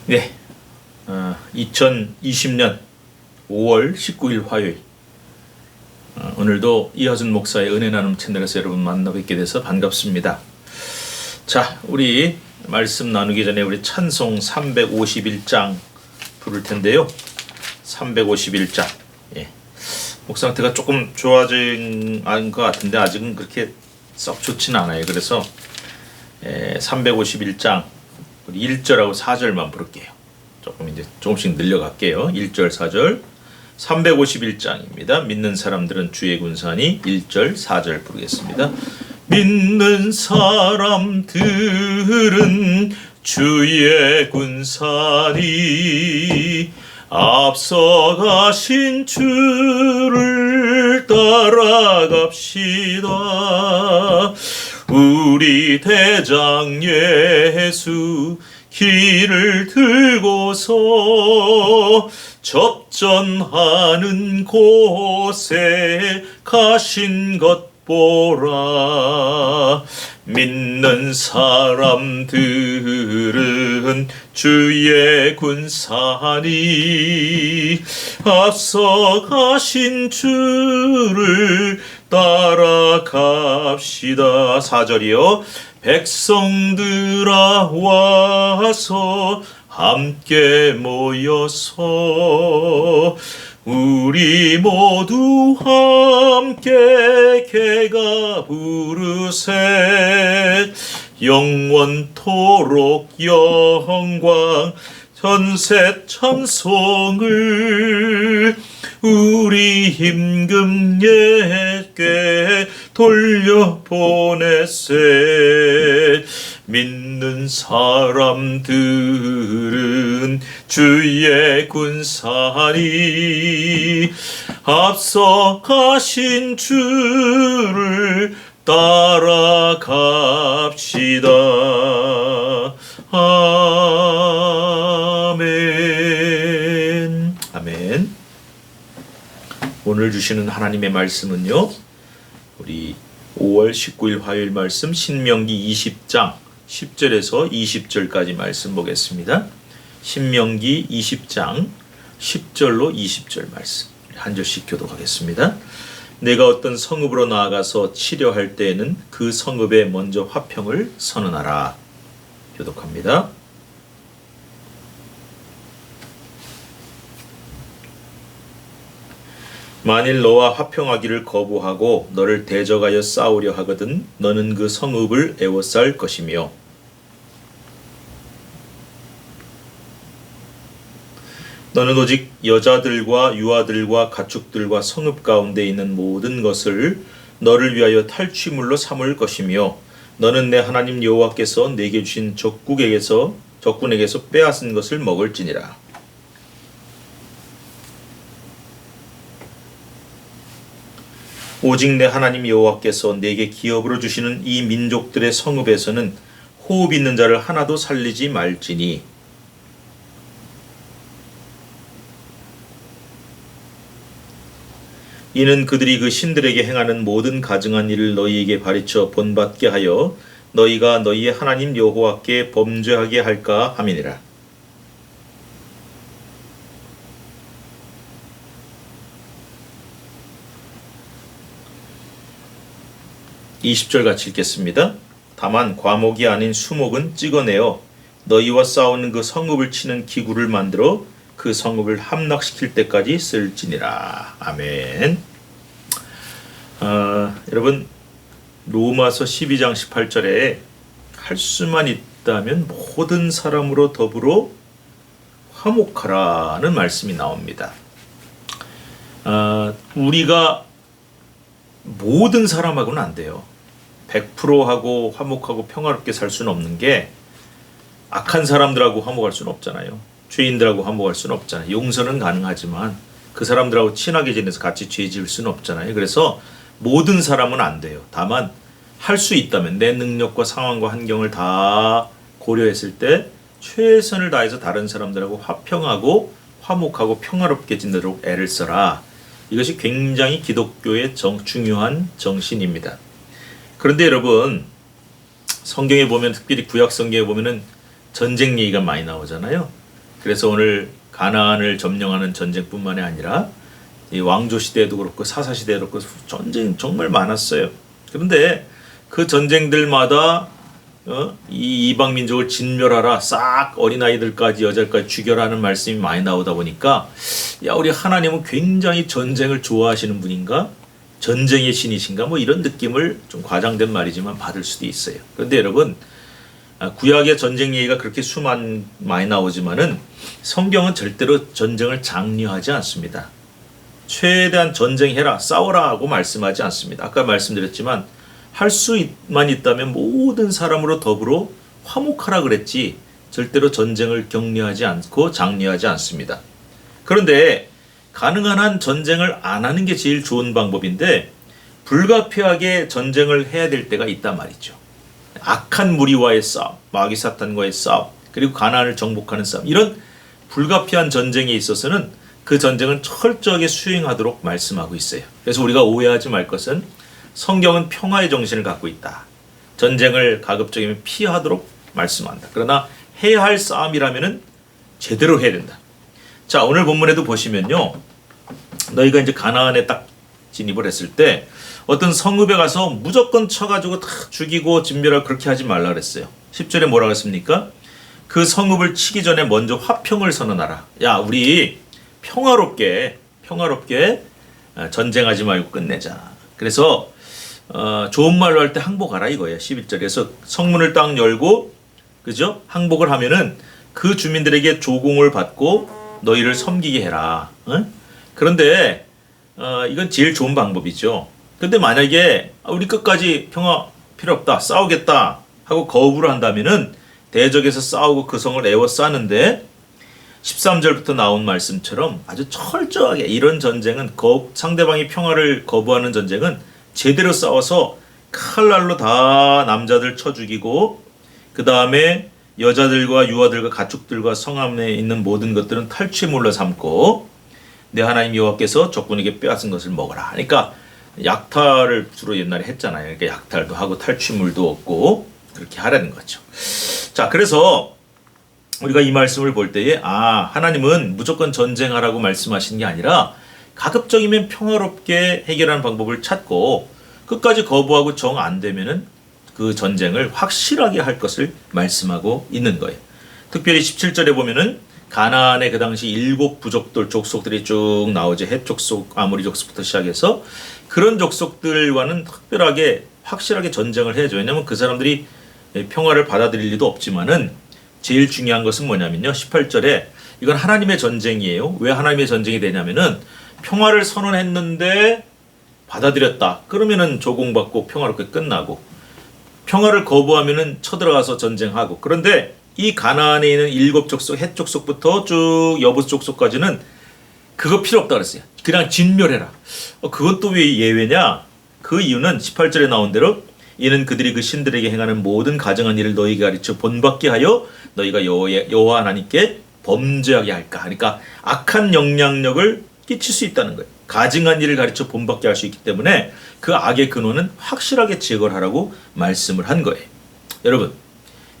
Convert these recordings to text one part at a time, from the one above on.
네, 2020년 5월 19일 화요일, 오늘도 이하준 목사의 은혜 나눔 채널에서 여러분 만나 뵙게 돼서 반갑습니다. 자, 우리 말씀 나누기 전에 우리 찬송 351장 부를 텐데요. 351장. 예. 목사 상태가 조금 좋아진 것 같은데 아직은 그렇게 썩 좋지는 않아요. 그래서 351장 우리 1절하고 4절만 부를게요. 조금 이제 조금씩 늘려갈게요. 1절, 4절. 351장입니다. 믿는 사람들은 주의 군사니 1절, 4절 부르겠습니다. 믿는 사람들은 주의 군사니 앞서가신 주를 따라갑시다. 우리 대장 예수 길을 들고서 접전하는 곳에 가신 것 보라. 믿는 사람들은 주의 군사니 앞서 가신 주를 따라갑시다. 4절이요. 백성들아 와서 함께 모여서 우리 모두 함께 개가 부르세. 영원토록 영광 전세 찬송을 우리 임금 예께 돌려보내세. 믿는 사람들은 주의 군사니 앞서 가신 주를 따라갑시다. 아멘. 아멘. 오늘 주시는 하나님의 말씀은요, 우리 5월 19일 화요일 말씀 신명기 20장 10절에서 20절까지 말씀 보겠습니다. 신명기 20장 10절로 20절 말씀 한 절씩 교독하겠습니다. 내가 어떤 성읍으로 나아가서 치려할 때에는 그 성읍에 먼저 화평을 선언하라. 교독합니다. 만일 너와 화평하기를 거부하고 너를 대적하여 싸우려 하거든 너는 그 성읍을 애워쌀 것이며 너는 오직 여자들과 유아들과 가축들과 성읍 가운데 있는 모든 것을 너를 위하여 탈취물로 삼을 것이며 너는 내 하나님 여호와께서 내게 주신 적군에게서 빼앗은 것을 먹을지니라. 오직 내 하나님 여호와께서 내게 기업으로 주시는 이 민족들의 성읍에서는 호흡 있는 자를 하나도 살리지 말지니 이는 그들이 그 신들에게 행하는 모든 가증한 일을 너희에게 가르쳐 본받게 하여 너희가 너희의 하나님 여호와께 범죄하게 할까 함이니라. (20절) 같이 읽겠습니다. 다만 과목이 아닌 수목은 찍어내어 너희와 싸우는 그 성읍을 치는 기구를 만들어 그 성읍을 함락시킬 때까지 쓸지니라. 아멘. 여러분, 로마서 12장 18절에 할 수만 있다면 모든 사람으로 더불어 화목하라는 말씀이 나옵니다. 우리가 모든 사람하고는 안 돼요. 100%하고 화목하고 평화롭게 살 수는 없는 게, 악한 사람들하고 화목할 수는 없잖아요. 죄인들하고 화목할 수는 없잖아요. 용서는 가능하지만 그 사람들하고 친하게 지내서 같이 죄 지을 수는 없잖아요. 그래서 모든 사람은 안 돼요. 다만 할 수 있다면 내 능력과 상황과 환경을 다 고려했을 때 최선을 다해서 다른 사람들하고 화평하고 화목하고 평화롭게 지내도록 애를 써라. 이것이 굉장히 기독교의 중요한 정신입니다. 그런데 여러분, 성경에 보면, 특별히 구약 성경에 보면은 전쟁 얘기가 많이 나오잖아요. 그래서 오늘 가나안을 점령하는 전쟁뿐만이 아니라 이 왕조 시대에도 그렇고 사사 시대에도 그렇고 전쟁 정말 많았어요. 그런데 그 전쟁들마다 이 이방 민족을 진멸하라, 싹 어린아이들까지 여자까지 죽여라는 말씀이 많이 나오다 보니까 야, 우리 하나님은 굉장히 전쟁을 좋아하시는 분인가? 전쟁의 신이신가? 뭐 이런 느낌을 좀 과장된 말이지만 받을 수도 있어요. 그런데 여러분, 구약의 전쟁 얘기가 그렇게 많이 나오지만은 성경은 절대로 전쟁을 장려하지 않습니다. 최대한 전쟁해라, 싸워라 하고 말씀하지 않습니다. 아까 말씀드렸지만 할 수만 있다면 모든 사람으로 더불어 화목하라 그랬지 절대로 전쟁을 격려하지 않고 장려하지 않습니다. 그런데 가능한 한 전쟁을 안 하는 게 제일 좋은 방법인데 불가피하게 전쟁을 해야 될 때가 있단 말이죠. 악한 무리와의 싸움, 마귀 사탄과의 싸움, 그리고 가나안을 정복하는 싸움, 이런 불가피한 전쟁에 있어서는 그 전쟁은 철저하게 수행하도록 말씀하고 있어요. 그래서 우리가 오해하지 말 것은 성경은 평화의 정신을 갖고 있다. 전쟁을 가급적이면 피하도록 말씀한다. 그러나 해야 할 싸움이라면은 제대로 해야 된다. 자, 오늘 본문에도 보시면요. 너희가 이제 가나안에 딱 진입을 했을 때 어떤 성읍에 가서 무조건 쳐가지고 다 죽이고 진멸하고 그렇게 하지 말라 그랬어요. 10절에 뭐라고 했습니까? 그 성읍을 치기 전에 먼저 화평을 선언하라. 야, 우리 평화롭게 전쟁하지 말고 끝내자. 그래서 좋은 말로 할 때 항복하라 이거예요. 11절에서 성문을 딱 열고, 그죠? 항복을 하면은 그 주민들에게 조공을 받고 너희를 섬기게 해라. 응? 그런데 이건 제일 좋은 방법이죠. 근데 만약에 우리 끝까지 평화 필요 없다, 싸우겠다 하고 거부를 한다면은 대적에서 싸우고 그 성을 에워싸는데 13절부터 나온 말씀처럼 아주 철저하게 이런 전쟁은 상대방이 평화를 거부하는 전쟁은 제대로 싸워서 칼날로 다 남자들 쳐 죽이고 그 다음에 여자들과 유아들과 가축들과 성 안에 있는 모든 것들은 탈취물로 삼고 내 하나님 여호와께서 적군에게 빼앗은 것을 먹어라. 그러니까 약탈을 주로 옛날에 했잖아요. 그러니까 약탈도 하고 탈취물도 얻고 그렇게 하라는 거죠. 자, 그래서 우리가 이 말씀을 볼 때에 하나님은 무조건 전쟁하라고 말씀하시는 게 아니라 가급적이면 평화롭게 해결하는 방법을 찾고 끝까지 거부하고 정 안 되면은 그 전쟁을 확실하게 할 것을 말씀하고 있는 거예요. 특별히 17절에 보면은 가나안의 그 당시 7 부족들 족속들이 쭉 나오죠. 헷 족속, 아모리 족속부터 시작해서 그런 족속들과는 특별하게 확실하게 전쟁을 해야죠. 왜냐하면 그 사람들이 평화를 받아들일 리도 없지만은 제일 중요한 것은 뭐냐면요. 18절에 이건 하나님의 전쟁이에요. 왜 하나님의 전쟁이 되냐면은 평화를 선언했는데 받아들였다. 그러면은 조공받고 평화롭게 끝나고 평화를 거부하면은 쳐들어가서 전쟁하고 그런데 이 가나안에 있는 7 족속, 헷 족속부터 쭉 여부 족속까지는 그거 필요 없다 그랬어요. 그냥 진멸해라. 그건 또 왜 예외냐? 그 이유는 18절에 나온 대로 이는 그들이 그 신들에게 행하는 모든 가증한 일을 너희에게 가르쳐 본받게 하여 너희가 여호와 하나님께 범죄하게 할까. 그러니까 악한 영향력을 끼칠 수 있다는 거예요. 가증한 일을 가르쳐 본받게 할 수 있기 때문에 그 악의 근원은 확실하게 제거를 하라고 말씀을 한 거예요. 여러분,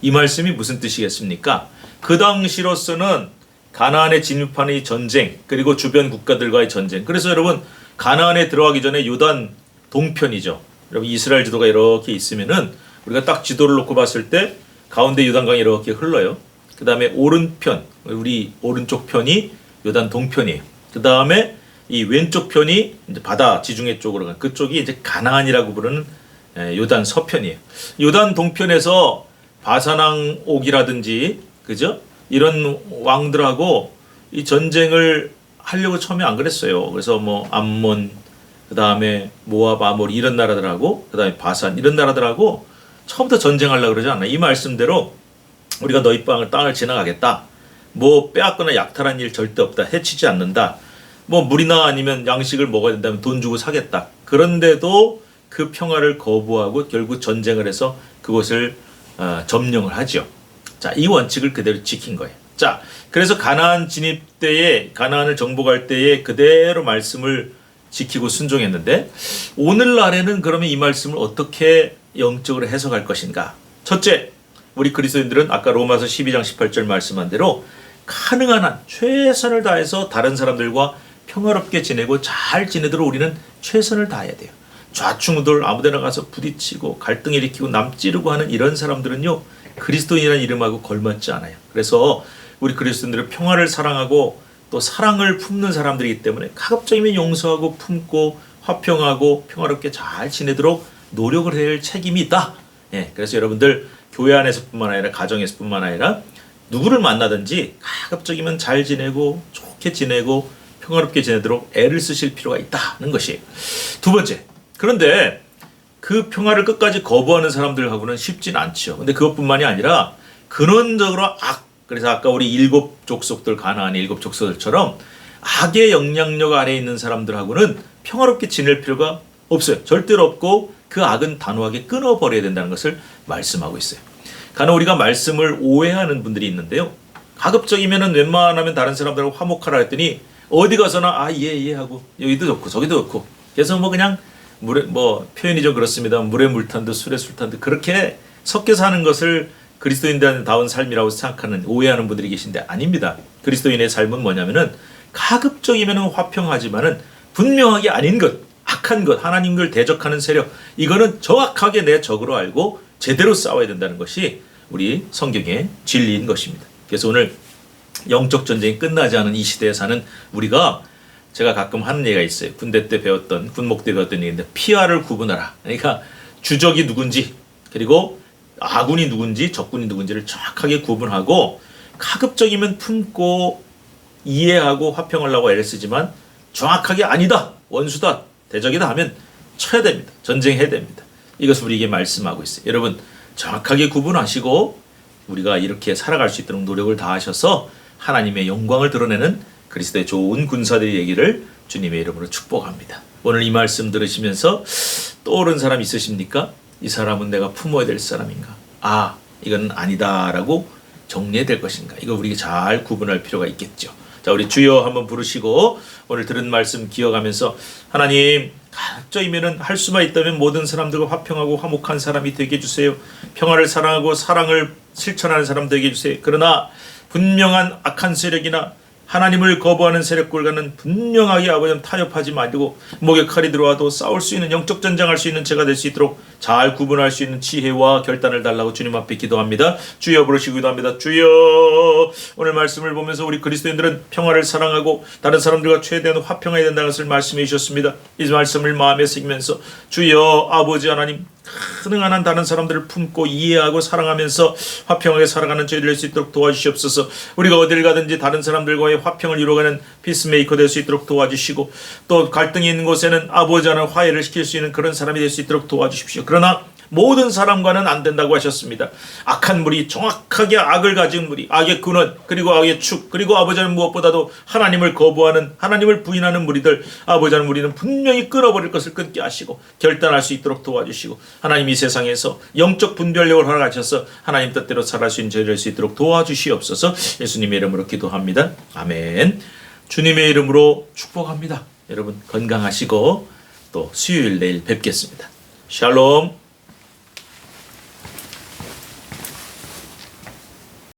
이 말씀이 무슨 뜻이겠습니까? 그 당시로서는 가나안에 진입하는 이 전쟁 그리고 주변 국가들과의 전쟁. 그래서 여러분 가나안에 들어가기 전에 요단 동편이죠. 여러분 이스라엘 지도가 이렇게 있으면은 우리가 딱 지도를 놓고 봤을 때 가운데 요단강이 이렇게 흘러요. 그 다음에 오른편, 우리 오른쪽 편이 요단 동편이에요. 그 다음에 이 왼쪽 편이 이제 바다 지중해 쪽으로 가. 그쪽이 이제 가나안이라고 부르는 요단 서편이에요. 요단 동편에서 바사왕 옥이라든지 그죠? 이런 왕들하고 이 전쟁을 하려고 처음에 안 그랬어요. 그래서 뭐 암몬, 그 다음에 모압, 아몰 이런 나라들하고 그 다음에 바산 이런 나라들하고 처음부터 전쟁하려고 그러지 않아요. 이 말씀대로 우리가 너희 땅을 지나가겠다. 뭐 빼앗거나 약탈한 일 절대 없다. 해치지 않는다. 뭐 물이나 아니면 양식을 먹어야 된다면 돈 주고 사겠다. 그런데도 그 평화를 거부하고 결국 전쟁을 해서 그것을 점령을 하죠. 자, 이 원칙을 그대로 지킨 거예요. 자, 그래서 가나안 진입 때에 가나안을 정복할 때에 그대로 말씀을 지키고 순종했는데 오늘날에는 그러면 이 말씀을 어떻게 영적으로 해석할 것인가? 첫째, 우리 그리스도인들은 아까 로마서 12장 18절 말씀한 대로 가능한 한 최선을 다해서 다른 사람들과 평화롭게 지내고 잘 지내도록 우리는 최선을 다해야 돼요. 좌충우돌 아무데나 가서 부딪히고 갈등 일으키고 남 찌르고 하는 이런 사람들은요, 그리스도인이라는 이름하고 걸맞지 않아요. 그래서 우리 그리스도인들은 평화를 사랑하고 또 사랑을 품는 사람들이기 때문에 가급적이면 용서하고 품고 화평하고 평화롭게 잘 지내도록 노력을 해야 할 책임이 있다. 예, 그래서 여러분들 교회 안에서뿐만 아니라 가정에서뿐만 아니라 누구를 만나든지 가급적이면 잘 지내고 좋게 지내고 평화롭게 지내도록 애를 쓰실 필요가 있다는 것이 두 번째. 그런데 그 평화를 끝까지 거부하는 사람들하고는 쉽진 않죠. 근데 그것뿐만이 아니라 근원적으로 그래서 아까 우리 일곱 족속들, 가나안의 일곱 족속들처럼 악의 영향력 아래에 있는 사람들하고는 평화롭게 지낼 필요가 없어요. 절대로 없고 그 악은 단호하게 끊어버려야 된다는 것을 말씀하고 있어요. 간혹 우리가 말씀을 오해하는 분들이 있는데요. 가급적이면은 웬만하면 다른 사람들하고 화목하라 했더니 어디 가서나 예 하고 여기도 좋고 저기도 좋고 그래서 그냥 물에 표현이 좀 그렇습니다. 물에 물 탄 듯 술에 술 탄 듯 그렇게 섞여 사는 것을 그리스도인다운 삶이라고 생각하는 오해하는 분들이 계신데 아닙니다. 그리스도인의 삶은 뭐냐면은 가급적이면은 화평하지만은 분명하게 아닌 것, 악한 것, 하나님을 대적하는 세력 이거는 정확하게 내 적으로 알고 제대로 싸워야 된다는 것이 우리 성경의 진리인 것입니다. 그래서 오늘 영적 전쟁이 끝나지 않은 이 시대에 사는 우리가 제가 가끔 하는 얘기가 있어요. 군대 때 배웠던 군목 때 배웠던 얘기인데 피아를 구분하라. 그러니까 주적이 누군지 그리고 아군이 누군지 적군이 누군지를 정확하게 구분하고 가급적이면 품고 이해하고 화평하려고 애를 쓰지만 정확하게 아니다. 원수다. 대적이다 하면 쳐야 됩니다. 전쟁해야 됩니다. 이것을 우리에게 말씀하고 있어요. 여러분 정확하게 구분하시고 우리가 이렇게 살아갈 수 있도록 노력을 다하셔서 하나님의 영광을 드러내는 그리스도의 좋은 군사들이 되기를 주님의 이름으로 축복합니다. 오늘 이 말씀 들으시면서 떠오른 사람 있으십니까? 이 사람은 내가 품어야 될 사람인가? 이건 아니다라고 정리해야 될 것인가? 이거 우리가 잘 구분할 필요가 있겠죠. 자, 우리 주여 한번 부르시고 오늘 들은 말씀 기억하면서 하나님 가급적이면 할 수만 있다면 모든 사람들과 화평하고 화목한 사람이 되게 해주세요. 평화를 사랑하고 사랑을 실천하는 사람 되게 해주세요. 그러나 분명한 악한 세력이나 하나님을 거부하는 세력들과는 분명하게 아버지 타협하지 말고 목에 칼이 들어와도 싸울 수 있는 영적 전쟁할 수 있는 제가 될 수 있도록 잘 구분할 수 있는 지혜와 결단을 달라고 주님 앞에 기도합니다. 주여 부르시고 기도합니다. 주여 오늘 말씀을 보면서 우리 그리스도인들은 평화를 사랑하고 다른 사람들과 최대한 화평해야 된다는 것을 말씀해 주셨습니다. 이 말씀을 마음에 새기면서 주여 아버지 하나님 가능한 한 다른 사람들을 품고 이해하고 사랑하면서 화평하게 살아가는 저희들 될 수 있도록 도와주시옵소서. 우리가 어딜 가든지 다른 사람들과의 화평을 이루어가는 피스메이커 될 수 있도록 도와주시고 또 갈등이 있는 곳에는 아버지 하나님 화해를 시킬 수 있는 그런 사람이 될 수 있도록 도와주십시오. 그러나 모든 사람과는 안 된다고 하셨습니다. 악한 무리, 정확하게 악을 가진 무리, 악의 근원, 그리고 악의 축, 그리고 아버지는 무엇보다도 하나님을 거부하는, 하나님을 부인하는 무리들, 아버지는 우리는 분명히 끊어버릴 것을 끊게 하시고 결단할 수 있도록 도와주시고 하나님 이 세상에서 영적 분별력을 허락하셔서 하나님 뜻대로 살아갈 수 있는 저희를 될 수 있도록 도와주시옵소서. 예수님의 이름으로 기도합니다. 아멘. 주님의 이름으로 축복합니다. 여러분 건강하시고 또 수요일 내일 뵙겠습니다. 샬롬.